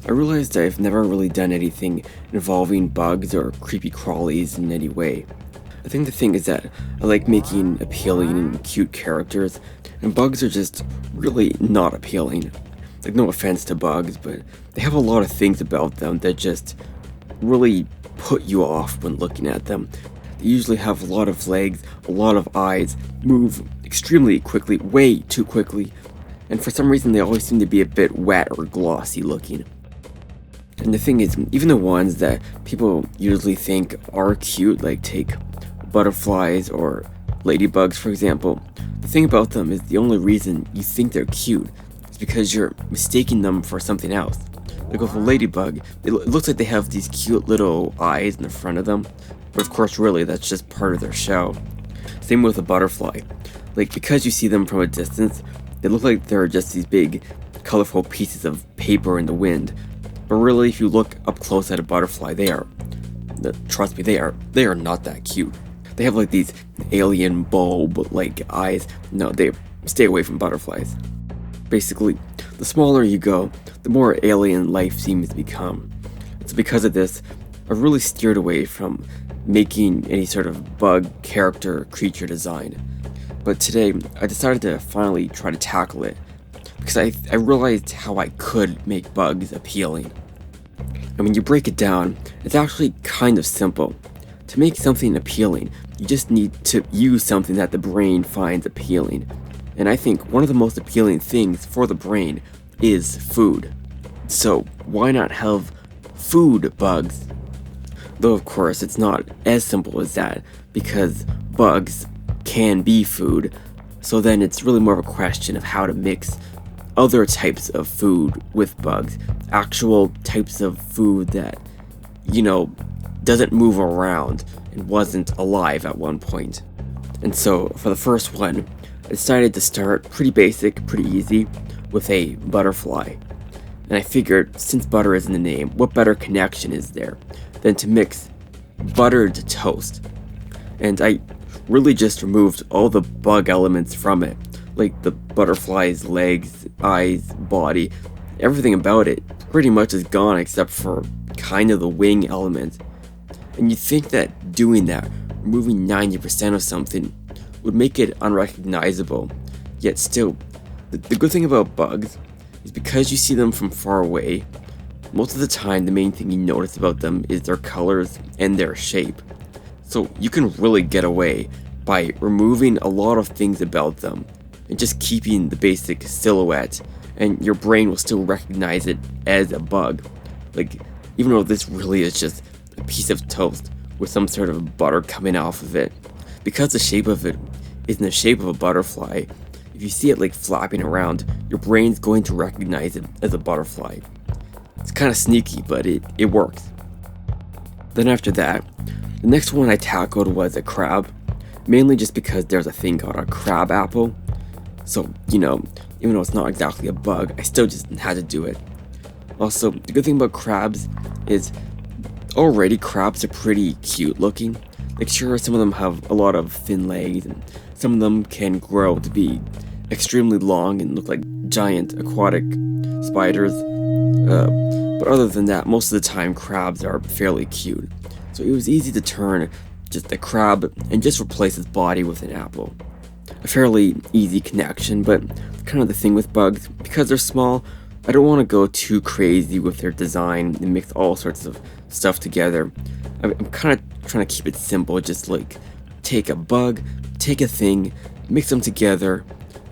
I realized I've never really done anything involving bugs or creepy crawlies in any way. I think the thing is that I like making appealing and cute characters, and bugs are just really not appealing. Like, no offense to bugs, but they have a lot of things about them that just really put you off when looking at them. They usually have a lot of legs, a lot of eyes, move extremely quickly, way too quickly, and for some reason they always seem to be a bit wet or glossy looking. And the thing is, even the ones that people usually think are cute, like take butterflies or ladybugs for example, the thing about them is the only reason you think they're cute is because you're mistaking them for something else. Like with a ladybug, it looks like they have these cute little eyes in the front of them, but of course really that's just part of their shell. Same with a butterfly. Like, because you see them from a distance, they look like they're just these big, colorful pieces of paper in the wind. But really, if you look up close at a butterfly, trust me, they are not that cute. They have like these alien bulb-like eyes. No, they stay away from butterflies. Basically, the smaller you go, the more alien life seems to become. It's because of this, I've really steered away from making any sort of bug character creature design. But today, I decided to finally try to tackle it, because I realized how I could make bugs appealing. And when you break it down, it's actually kind of simple. To make something appealing, you just need to use something that the brain finds appealing. And I think one of the most appealing things for the brain is food. So why not have food bugs? Though of course it's not as simple as that, because bugs can be food, so then it's really more of a question of how to mix other types of food with bugs, actual types of food that, doesn't move around and wasn't alive at one point. And so for the first one, I decided to start pretty basic, pretty easy, with a butterfly. And I figured, since butter is in the name, what better connection is there than to mix buttered toast? And I really just removed all the bug elements from it, like the butterfly's legs, eyes, body, everything about it pretty much is gone except for kind of the wing element. And you'd think that doing that, removing 90% of something, would make it unrecognizable, yet still, the good thing about bugs is because you see them from far away, most of the time the main thing you notice about them is their colors and their shape. So you can really get away by removing a lot of things about them and just keeping the basic silhouette, and your brain will still recognize it as a bug. Like, even though this really is just a piece of toast with some sort of butter coming off of it, because the shape of it is in the shape of a butterfly, if you see it like flapping around, your brain's going to recognize it as a butterfly. It's kind of sneaky, but it works. Then after that, the next one I tackled was a crab, mainly just because there's a thing called a crab apple. So, even though it's not exactly a bug, I still just had to do it. Also, the good thing about crabs is already crabs are pretty cute looking. Like, sure, some of them have a lot of thin legs, and some of them can grow to be extremely long and look like giant aquatic spiders. But other than that, most of the time crabs are fairly cute. So it was easy to turn just a crab and just replace its body with an apple. A fairly easy connection, but kind of the thing with bugs, because they're small, I don't want to go too crazy with their design and mix all sorts of stuff together. I'm kind of trying to keep it simple, just like take a bug, take a thing, mix them together,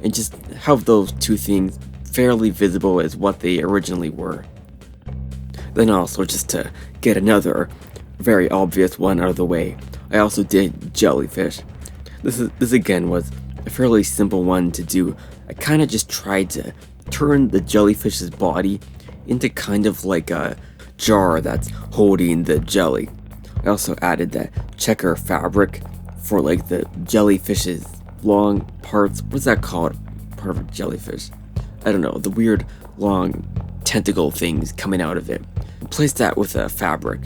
and just have those two things fairly visible as what they originally were. Then also, just to get another very obvious one out of the way, I also did jellyfish. This again was a fairly simple one to do. I kind of just tried to turn the jellyfish's body into kind of like a jar that's holding the jelly. I also added that checker fabric for like the jellyfish's long parts. What's that called? Part of a jellyfish. I don't know, the weird long tentacle things coming out of it. Replaced that with a fabric.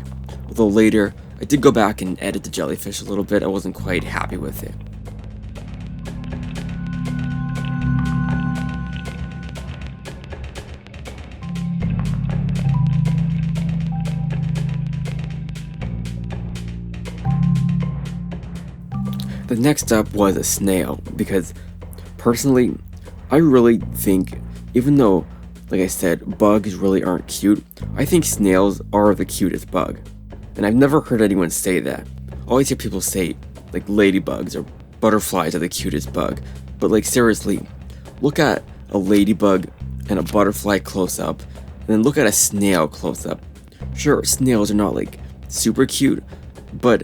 Although later, I did go back and edit the jellyfish a little bit. I wasn't quite happy with it. The next up was a snail, because personally, I really think, even though, like I said, bugs really aren't cute, I think snails are the cutest bug. And I've never heard anyone say that. I always hear people say, like, ladybugs or butterflies are the cutest bug. But, like, seriously, look at a ladybug and a butterfly close up, and then look at a snail close up. Sure, snails are not, like, super cute, but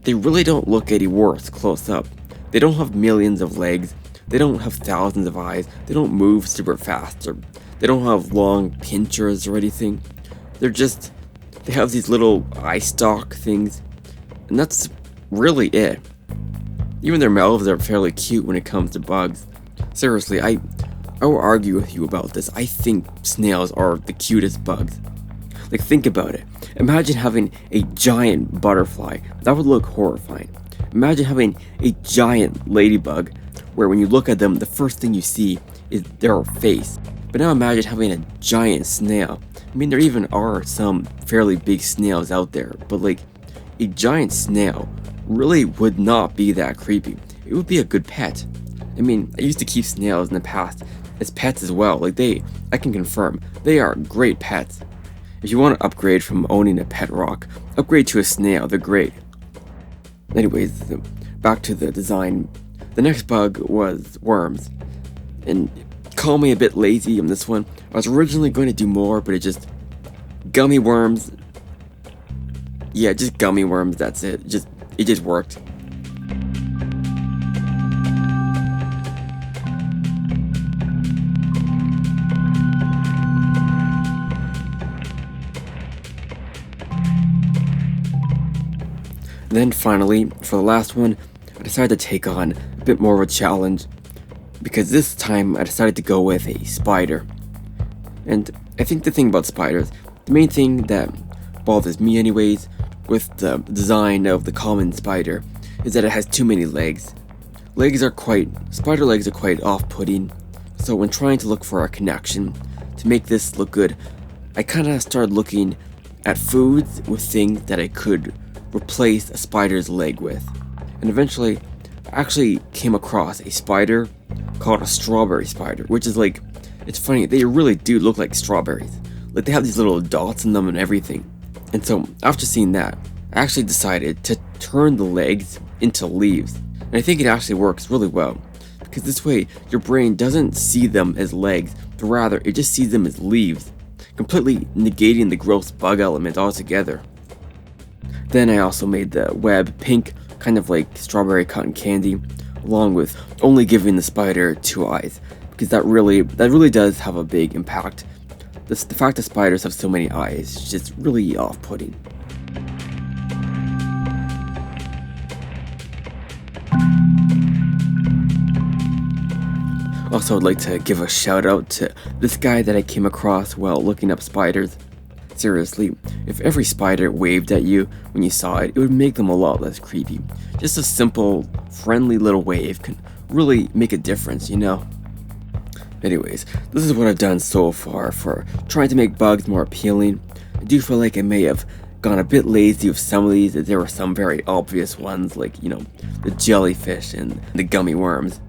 they really don't look any worse close up. They don't have millions of legs, they don't have thousands of eyes, they don't move super fast, or they don't have long pinchers or anything. They have these little eye stalk things, and that's really it. Even their mouths are fairly cute when it comes to bugs. Seriously, I will argue with you about this. I think snails are the cutest bugs. Like, think about it. Imagine having a giant butterfly. That would look horrifying. Imagine having a giant ladybug, where when you look at them, the first thing you see is their face. But now imagine having a giant snail. I mean, there even are some fairly big snails out there, but like, a giant snail really would not be that creepy. It would be a good pet. I mean, I used to keep snails in the past as pets as well. Like, I can confirm, they are great pets. If you want to upgrade from owning a pet rock, upgrade to a snail, they're great. Anyways, back to the design. The next bug was worms. And call me a bit lazy on this one. I was originally going to do more, but it just... Gummy worms. Yeah, just gummy worms, that's it. It just worked. Then finally, for the last one, I decided to take on a bit more of a challenge, because this time I decided to go with a spider. And I think the thing about spiders, the main thing that bothers me anyways, with the design of the common spider, is that it has too many legs. Spider legs are quite off-putting, so when trying to look for a connection, to make this look good, I kinda started looking at foods with things that I could replace a spider's leg with. And eventually, I actually came across a spider called a strawberry spider, which is like, it's funny, they really do look like strawberries. Like, they have these little dots in them and everything. And so, after seeing that, I actually decided to turn the legs into leaves. And I think it actually works really well, because this way, your brain doesn't see them as legs, but rather, it just sees them as leaves, completely negating the gross bug element altogether. Then I also made the web pink, kind of like strawberry cotton candy, along with only giving the spider 2 eyes, because that really does have a big impact. The fact that spiders have so many eyes is just really off-putting. Also, I'd like to give a shout out to this guy that I came across while looking up spiders. Seriously, if every spider waved at you when you saw it, it would make them a lot less creepy. Just a simple, friendly little wave can really make a difference, you know? Anyways, this is what I've done so far for trying to make bugs more appealing. I do feel like I may have gone a bit lazy with some of these, as there were some very obvious ones, like, you know, the jellyfish and the gummy worms.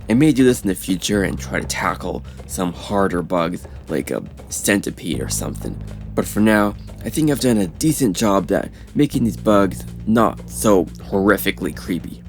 I may do this in the future and try to tackle some harder bugs, like a centipede or something. But for now, I think I've done a decent job at making these bugs not so horrifically creepy.